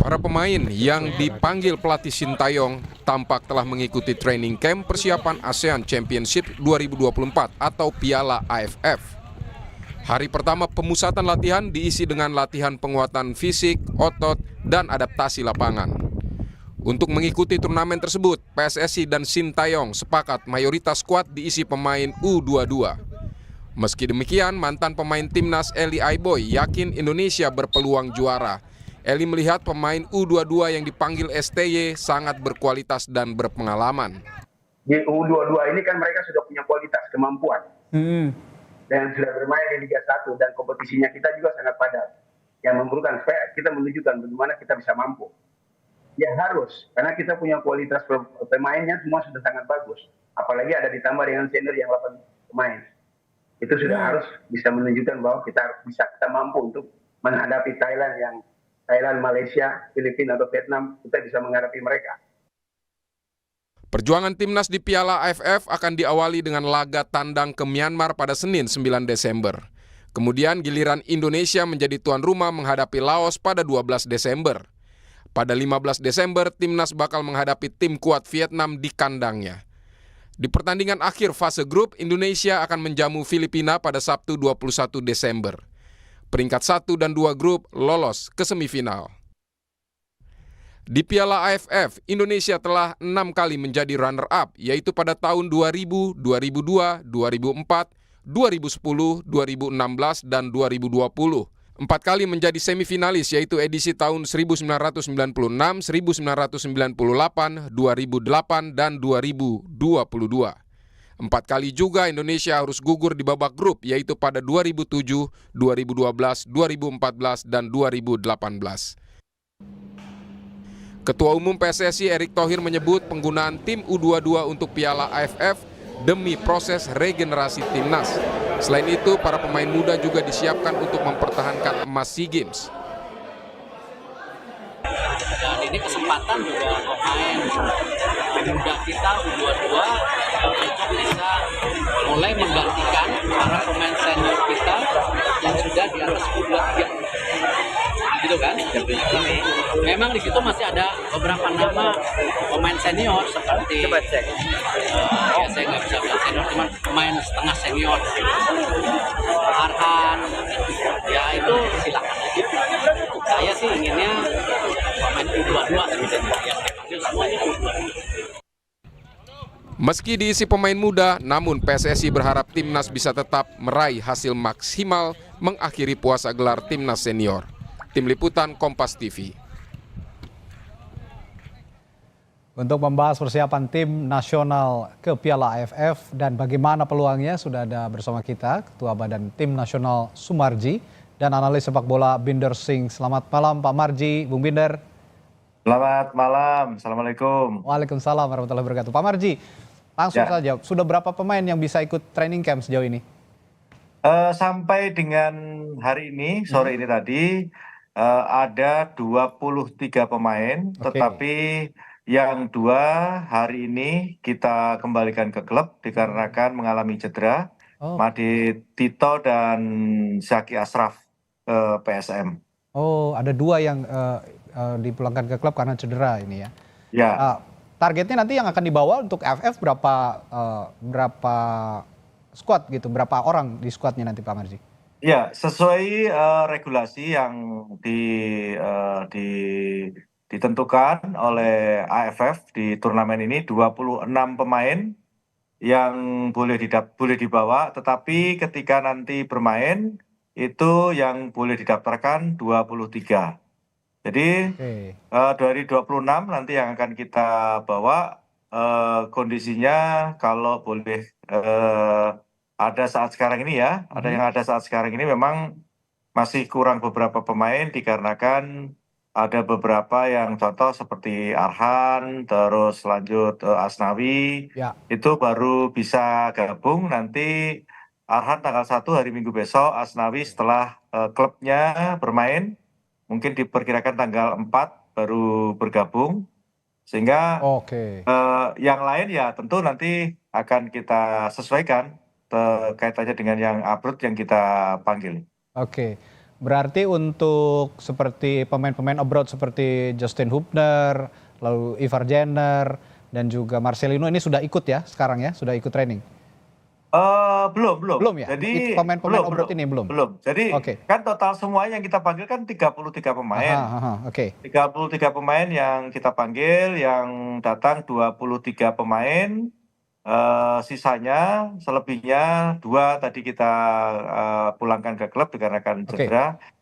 Para pemain yang dipanggil pelatih Sintayong tampak telah mengikuti training camp persiapan ASEAN Championship 2024 atau Piala AFF. Hari pertama pemusatan latihan diisi dengan latihan penguatan fisik, otot, dan adaptasi lapangan. Untuk mengikuti turnamen tersebut, PSSI dan Sintayong sepakat mayoritas skuad diisi pemain U22. Meski demikian, mantan pemain timnas Eli Aiboy yakin Indonesia berpeluang juara. Eli melihat pemain U22 yang dipanggil STY sangat berkualitas dan berpengalaman. Di U22 ini kan mereka sudah punya kualitas, kemampuan. Dan sudah bermain di Liga 1 dan kompetisinya kita juga sangat padat. Yang memerlukan supaya kita menunjukkan bagaimana kita bisa mampu. Ya harus, karena kita punya kualitas pemainnya semua sudah sangat bagus. Apalagi ada ditambah dengan senior yang 8 pemain. Itu sudah harus bisa menunjukkan bahwa kita mampu untuk menghadapi Thailand, Malaysia, Filipina atau Vietnam, kita bisa menghadapi mereka. Perjuangan timnas di Piala AFF akan diawali dengan laga tandang ke Myanmar pada Senin 9 Desember. Kemudian giliran Indonesia menjadi tuan rumah menghadapi Laos pada 12 Desember. Pada 15 Desember, timnas bakal menghadapi tim kuat Vietnam di kandangnya. Di pertandingan akhir fase grup, Indonesia akan menjamu Filipina pada Sabtu 21 Desember. Peringkat 1 dan 2 grup lolos ke semifinal. Di Piala AFF, Indonesia telah 6 kali menjadi runner-up, yaitu pada tahun 2000, 2002, 2004, 2010, 2016, dan 2020. 4 kali menjadi semifinalis, yaitu edisi tahun 1996, 1998, 2008, dan 2022. 4 kali juga Indonesia harus gugur di babak grup, yaitu pada 2007, 2012, 2014, dan 2018. Ketua Umum PSSI Erick Thohir menyebut penggunaan tim U22 untuk Piala AFF demi proses regenerasi timnas. Selain itu, para pemain muda juga disiapkan untuk mempertahankan emas SEA Games. Dan ini kesempatan juga pemain muda kita U22 untuk bisa mulai menggantikan para pemain senior kita yang sudah di atas U23. Gitu kan? Memang di situ masih ada beberapa nama pemain senior seperti ya saya nggak bisa bilang senior, cuma pemain setengah senior. Arhan, ya itu silakan aja. Saya sih inginnya pemain U22 yang dipanggil semuanya U22. Meski diisi pemain muda, namun PSSI berharap timnas bisa tetap meraih hasil maksimal mengakhiri puasa gelar timnas senior. Tim Liputan Kompas TV. Untuk membahas persiapan tim nasional ke Piala AFF dan bagaimana peluangnya, sudah ada bersama kita Ketua Badan Tim Nasional Sumarji dan analis sepak bola Binder Singh. Selamat malam Pak Marji, Bung Binder. Selamat malam, Assalamualaikum. Waalaikumsalam warahmatullahi wabarakatuh. Pak Marji, langsung saja, sudah berapa pemain yang bisa ikut training camp sejauh ini? Sampai dengan hari ini, sore ini tadi, ada 23 pemain, tetapi yang 2 hari ini kita kembalikan ke klub dikarenakan mengalami cedera. Made Tito dan Zaki Ashraf ke PSM. Oh, ada 2 yang dipulangkan ke klub karena cedera ini ya. Ya. Targetnya nanti yang akan dibawa untuk AFF berapa squad gitu, berapa orang di squadnya nanti Pak Marji? Ya, sesuai regulasi yang ditentukan oleh AFF di turnamen ini, 26 pemain yang boleh dibawa, tetapi ketika nanti bermain itu yang boleh didaftarkan 23. Jadi dari 26 nanti yang akan kita bawa, kondisinya kalau boleh ada saat sekarang ini ya, ada saat sekarang ini memang masih kurang beberapa pemain dikarenakan ada beberapa yang contoh seperti Arhan, terus lanjut Asnawi, itu baru bisa gabung nanti. Arhan tanggal 1 hari Minggu besok, Asnawi setelah klubnya bermain, mungkin diperkirakan tanggal 4 baru bergabung. Sehingga yang lain ya tentu nanti akan kita sesuaikan kaitannya dengan yang upload yang kita panggil. Oke. Berarti untuk seperti pemain-pemain abroad seperti Justin Hubner, lalu Ivar Jenner, dan juga Marcelino ini sudah ikut ya sekarang ya, sudah ikut training? Belum belum. Belum ya? Jadi Pemain-pemain belum abroad belum ini belum? belum. Jadi Oke. kan total semua yang kita panggil kan 33 Aha, pemain. aha, oke. 33 pemain yang kita panggil, yang datang 23 pemain, sisanya selebihnya 2 tadi kita pulangkan ke klub dikarenakan Oke. cedera. Nah,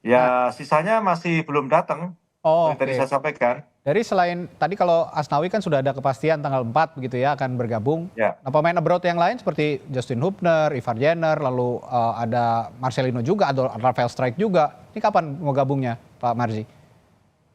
Ya sisanya masih belum datang, oh, seperti tadi oke. saya sampaikan. Dari selain tadi kalau Asnawi kan sudah ada kepastian tanggal 4 begitu ya akan bergabung. Ya. Nah, pemain abroad yang lain seperti Justin Hubner, Ivar Jenner, lalu ada Marcelino juga, ada Rafael Strijk juga. Ini kapan mau gabungnya, Pak Marzi?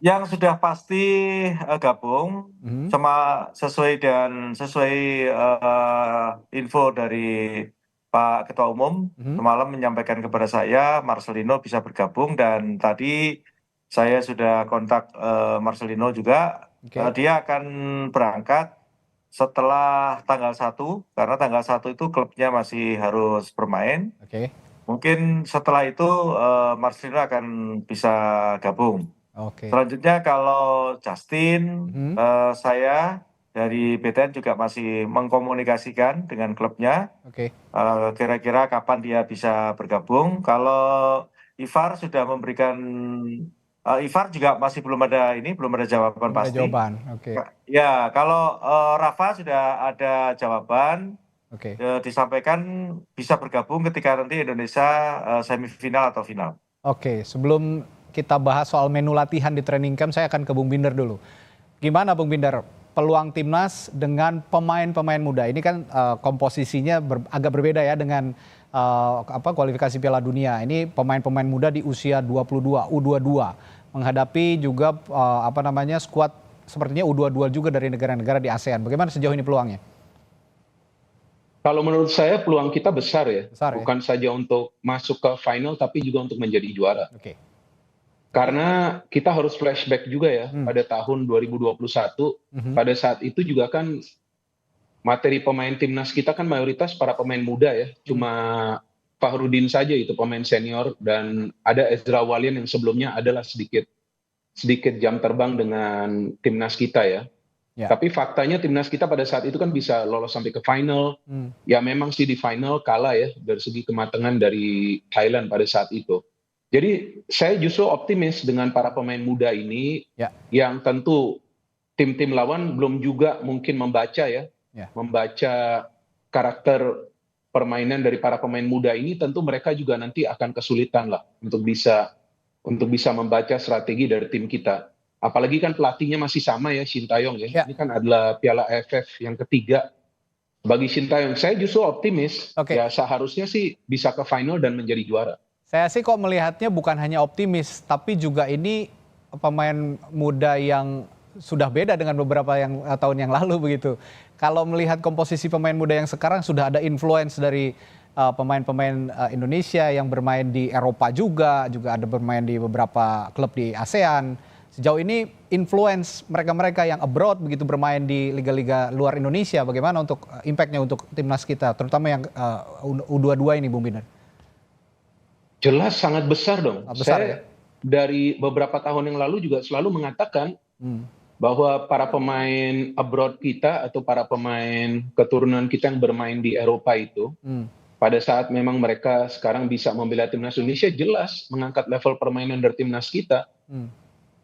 Yang sudah pasti gabung, Mhm. sama sesuai info dari Pak Ketua Umum Mhm. semalam menyampaikan kepada saya Marcelino bisa bergabung, dan tadi saya sudah kontak Marcelino juga. Oke. Dia akan berangkat setelah tanggal 1 karena tanggal 1 itu klubnya masih harus bermain. Oke. Mungkin setelah itu Marcelino akan bisa gabung. Oke. Selanjutnya kalau Justin, Mhm. saya dari BTN juga masih mengkomunikasikan dengan klubnya, Oke. kira-kira kapan dia bisa bergabung. Kalau Ivar sudah memberikan, Ivar juga masih belum ada jawaban Belum ada pasti. jawaban. Oke. Ya, kalau Rafa sudah ada jawaban, Oke. disampaikan bisa bergabung ketika nanti Indonesia semifinal atau final. Oke, sebelum kita bahas soal menu latihan di training camp, saya akan ke Bung Binder dulu. Gimana Bung Binder, peluang timnas dengan pemain-pemain muda? Ini kan komposisinya agak berbeda ya dengan kualifikasi Piala Dunia. Ini pemain-pemain muda di usia 22, U22. Menghadapi juga skuad sepertinya U22 juga dari negara-negara di ASEAN. Bagaimana sejauh ini peluangnya? Kalau menurut saya peluang kita besar ya, Besar ya? bukan saja untuk masuk ke final tapi juga untuk menjadi juara. Oke. Karena kita harus flashback juga ya pada tahun 2021, pada saat itu juga kan materi pemain timnas kita kan mayoritas para pemain muda ya, cuma Fahrudin saja itu pemain senior, dan ada Ezra Walian yang sebelumnya adalah sedikit jam terbang dengan timnas kita ya. Ya. Tapi faktanya timnas kita pada saat itu kan bisa lolos sampai ke final. Ya memang sih di final kalah ya dari segi kematangan dari Thailand pada saat itu. Jadi saya justru optimis dengan para pemain muda ini, Ya. yang tentu tim-tim lawan belum juga mungkin membaca ya. Membaca karakter permainan dari para pemain muda ini, tentu mereka juga nanti akan kesulitan lah untuk bisa membaca strategi dari tim kita. Apalagi kan pelatihnya masih sama ya, Shin Tae-yong ya. Ini kan adalah Piala AFF yang ketiga bagi Shin Tae-yong. Saya justru optimis, ya seharusnya sih bisa ke final dan menjadi juara. Saya sih kok melihatnya bukan hanya optimis, tapi juga ini pemain muda yang sudah beda dengan beberapa tahun yang lalu begitu. Kalau melihat komposisi pemain muda yang sekarang, sudah ada influence dari pemain-pemain Indonesia yang bermain di Eropa juga ada bermain di beberapa klub di ASEAN. Sejauh ini influence mereka-mereka yang abroad begitu bermain di liga-liga luar Indonesia, bagaimana untuk impact-nya untuk timnas kita, terutama yang U22 ini, Bung Binder? Jelas sangat besar dong. Besar, saya dari beberapa tahun yang lalu juga selalu mengatakan bahwa para pemain abroad kita atau para pemain keturunan kita yang bermain di Eropa itu, pada saat memang mereka sekarang bisa membela timnas Indonesia, jelas mengangkat level permainan dari timnas kita.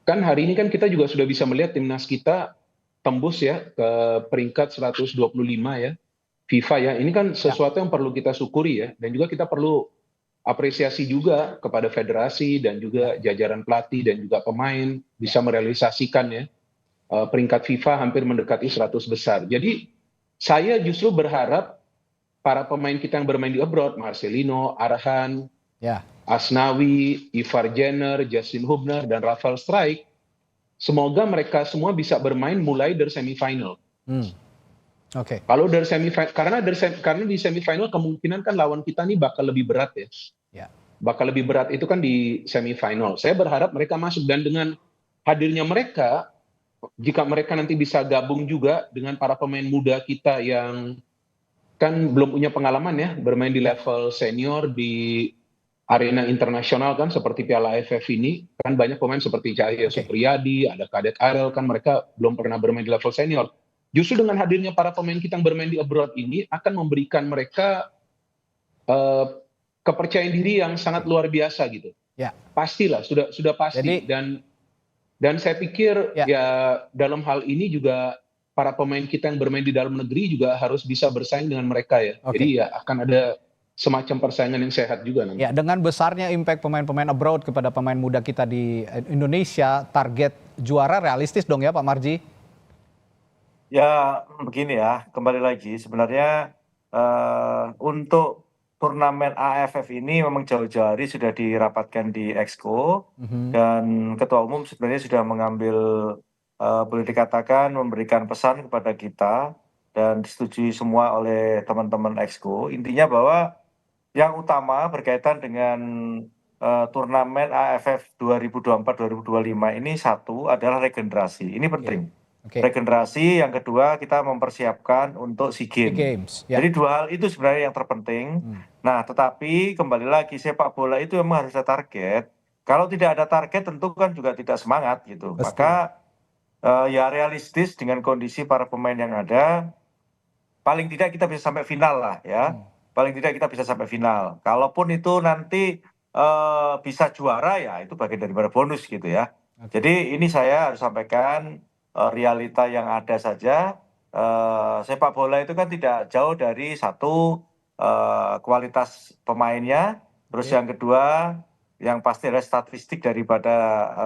Kan hari ini kan kita juga sudah bisa melihat timnas kita tembus ya ke peringkat 125 ya FIFA ya. Ini kan sesuatu yang perlu kita syukuri ya, dan juga kita perlu apresiasi juga kepada federasi dan juga jajaran pelatih dan juga pemain bisa merealisasikan ya peringkat FIFA hampir mendekati 100 besar. Jadi saya justru berharap para pemain kita yang bermain di abroad, Marcelino, Arhan, Asnawi, Ivar Jenner, Justin Hubner, dan Rafael Strijk, semoga mereka semua bisa bermain mulai dari semifinal. Kalau dari semifinal, karena di semifinal kemungkinan kan lawan kita nih bakal lebih berat ya. Bakal lebih berat itu kan di semifinal. Saya berharap mereka masuk, dan dengan hadirnya mereka, jika mereka nanti bisa gabung juga dengan para pemain muda kita yang kan belum punya pengalaman ya bermain di level senior di arena internasional kan seperti Piala AFF ini kan banyak pemain seperti Cahaya Supriyadi, ada Kadek Arel kan mereka belum pernah bermain di level senior. Justru dengan hadirnya para pemain kita yang bermain di abroad ini akan memberikan mereka kepercayaan diri yang sangat luar biasa gitu. Ya. Pastilah, sudah pasti. Dan saya pikir ya dalam hal ini juga para pemain kita yang bermain di dalam negeri juga harus bisa bersaing dengan mereka ya. Jadi ya akan ada semacam persaingan yang sehat juga nanti. Ya, dengan besarnya impact pemain-pemain abroad kepada pemain muda kita di Indonesia, target juara realistis dong ya Pak Marji? Ya begini ya, kembali lagi sebenarnya untuk turnamen AFF ini memang jauh-jauh hari sudah dirapatkan di Exco dan Ketua Umum sebenarnya sudah mengambil boleh dikatakan memberikan pesan kepada kita dan disetujui semua oleh teman-teman Exco. Intinya bahwa yang utama berkaitan dengan turnamen AFF 2024-2025 ini satu adalah regenerasi. Ini penting. Regenerasi, yang kedua kita mempersiapkan untuk SEA Games. Jadi dua hal itu sebenarnya yang terpenting. Nah, tetapi kembali lagi sepak bola itu memang harus ada target. Kalau tidak ada target tentu kan juga tidak semangat gitu. Maka ya realistis dengan kondisi para pemain yang ada, paling tidak kita bisa sampai final lah ya. Paling tidak kita bisa sampai final. Kalaupun itu nanti bisa juara ya itu bagian daripada bonus gitu ya. Jadi ini saya harus sampaikan realita yang ada saja. Sepak bola itu kan tidak jauh dari satu kualitas pemainnya, terus yang kedua yang pasti ada statistik daripada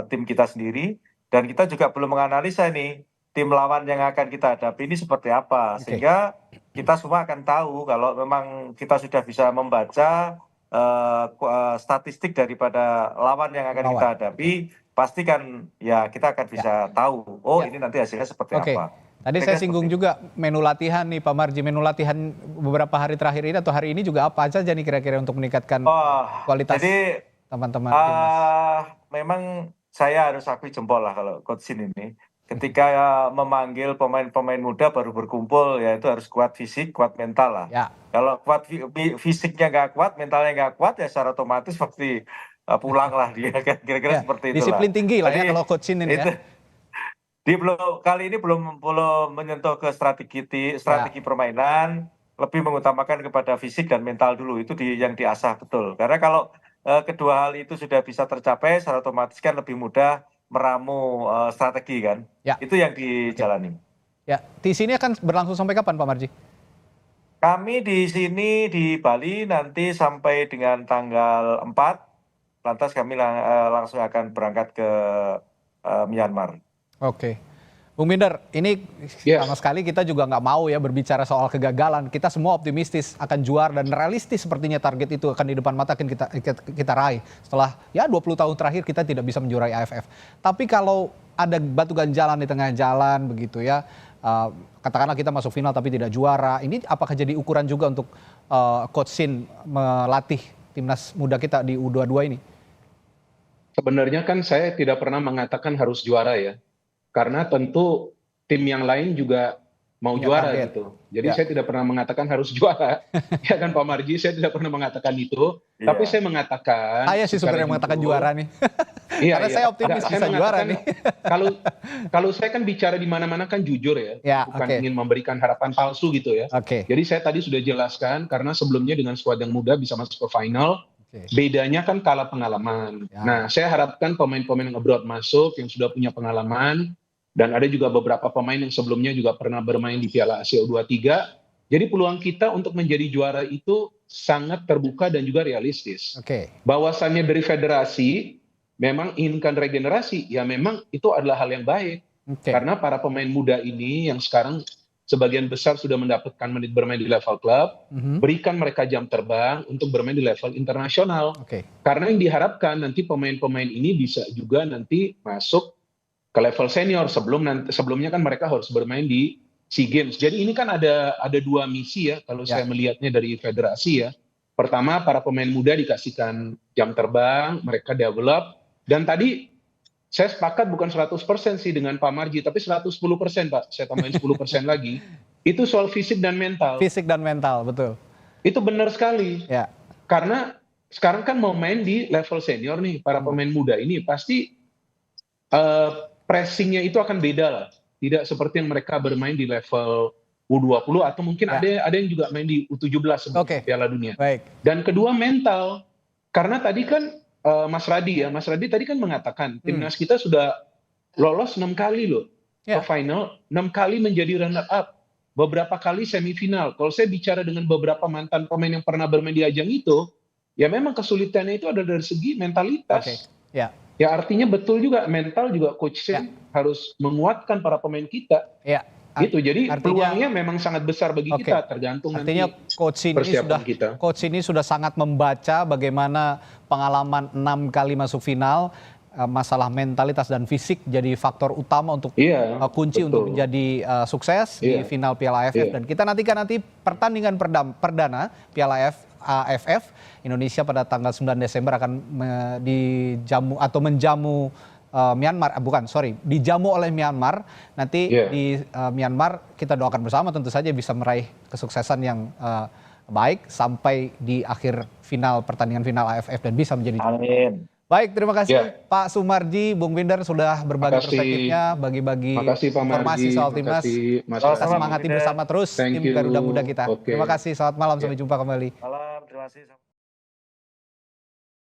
tim kita sendiri, dan kita juga belum menganalisa nih tim lawan yang akan kita hadapi ini seperti apa, sehingga kita semua akan tahu kalau memang kita sudah bisa membaca statistik daripada lawan yang akan kita hadapi, pasti kan ya kita akan bisa tahu, ini nanti hasilnya seperti apa. Tadi saya singgung juga menu latihan nih Pak Marji, menu latihan beberapa hari terakhir ini atau hari ini juga apa aja nih kira-kira untuk meningkatkan kualitas teman-teman timnas? Memang saya harus akui jempol lah kalau Coach Sin ini. Ketika memanggil pemain-pemain muda baru berkumpul, ya itu harus kuat fisik, kuat mental lah. Kalau kuat fisiknya nggak kuat, mentalnya nggak kuat, ya secara otomatis pasti pulang lah dia, kira-kira seperti itu. Disiplin tinggi lah ya kalau Coach Sin ini ya. Kali ini belum menyentuh ke strategi permainan, lebih mengutamakan kepada fisik dan mental dulu, itu yang diasah betul. Karena kalau kedua hal itu sudah bisa tercapai, secara otomatis kan lebih mudah meramu strategi kan. Itu yang dijalani. Ya, di sini akan berlangsung sampai kapan Pak Marji? Kami di sini di Bali nanti sampai dengan tanggal 4, lantas kami langsung akan berangkat ke Myanmar. Oke. Bung Minder, ini sama sekali kita juga nggak mau ya berbicara soal kegagalan. Kita semua optimistis akan juara dan realistis sepertinya target itu akan di depan mata akan kita raih. Setelah ya 20 tahun terakhir kita tidak bisa menjuarai AFF. Tapi kalau ada batu ganjalan di tengah jalan begitu ya, katakanlah kita masuk final tapi tidak juara, ini apakah jadi ukuran juga untuk Coach Sin melatih timnas muda kita di U22 ini? Sebenarnya kan saya tidak pernah mengatakan harus juara ya. Karena tentu tim yang lain juga mau juara gitu. Jadi saya tidak pernah mengatakan harus juara. Ya kan Pak Marji, saya tidak pernah mengatakan itu. Tapi saya mengatakan... Saya sih sebenarnya mengatakan juara nih. Karena saya optimis bisa juara nih. Kalau saya kan bicara di mana-mana kan jujur ya. Bukan ingin memberikan harapan palsu gitu ya. Jadi saya tadi sudah jelaskan karena sebelumnya dengan skuad yang muda bisa masuk ke final. Bedanya kan kalah pengalaman. Nah, saya harapkan pemain-pemain yang abroad masuk, yang sudah punya pengalaman, dan ada juga beberapa pemain yang sebelumnya juga pernah bermain di Piala Asia U23. Jadi peluang kita untuk menjadi juara itu sangat terbuka dan juga realistis. Bahwasannya dari federasi memang inginkan regenerasi, ya memang itu adalah hal yang baik. Karena para pemain muda ini yang sekarang sebagian besar sudah mendapatkan menit bermain di level klub, berikan mereka jam terbang untuk bermain di level internasional. Karena yang diharapkan nanti pemain-pemain ini bisa juga nanti masuk ke level senior, sebelumnya kan mereka harus bermain di SEA Games. Jadi ini kan ada dua misi ya kalau saya melihatnya dari federasi ya. Pertama, para pemain muda dikasihkan jam terbang, mereka develop, dan tadi saya sepakat bukan 100% sih dengan Pak Marji, tapi 110% Pak. Saya tambahin 10% lagi. Itu soal fisik dan mental. Fisik dan mental, betul. Itu benar sekali. Karena sekarang kan mau main di level senior nih, para pemain muda ini pasti pressingnya itu akan beda lah. Tidak seperti yang mereka bermain di level U20 atau mungkin ada yang juga main di U17 sebelum Piala Dunia. Baik. Dan kedua mental, karena tadi kan Mas Radi tadi kan mengatakan timnas kita sudah lolos 6 kali loh ke final, 6 kali menjadi runner up, beberapa kali semifinal. Kalau saya bicara dengan beberapa mantan pemain yang pernah bermain di ajang itu, ya memang kesulitannya itu ada dari segi mentalitas. Ya artinya betul juga mental juga coach harus menguatkan para pemain kita. Gitu. Jadi peluangnya memang sangat besar bagi kita, tergantung artinya nanti persiapan kita. Coach ini sudah sangat membaca bagaimana pengalaman 6 kali masuk final, masalah mentalitas dan fisik jadi faktor utama untuk kunci untuk menjadi sukses di final Piala AFF. Dan kita nantikan pertandingan perdana Piala AFF Indonesia pada tanggal 9 Desember akan menjamu Myanmar, dijamu oleh Myanmar. Nanti di Myanmar kita doakan bersama tentu saja bisa meraih kesuksesan yang baik sampai di akhir pertandingan final AFF dan bisa menjadi Amin. Baik, terima kasih Pak Sumarji, Bung Binder sudah berbagi perspektifnya, bagi-bagi informasi soal timnas. Semangati bersama terus tim Garuda Muda kita. Terima kasih, selamat malam, sampai jumpa kembali. Malam, terima kasih.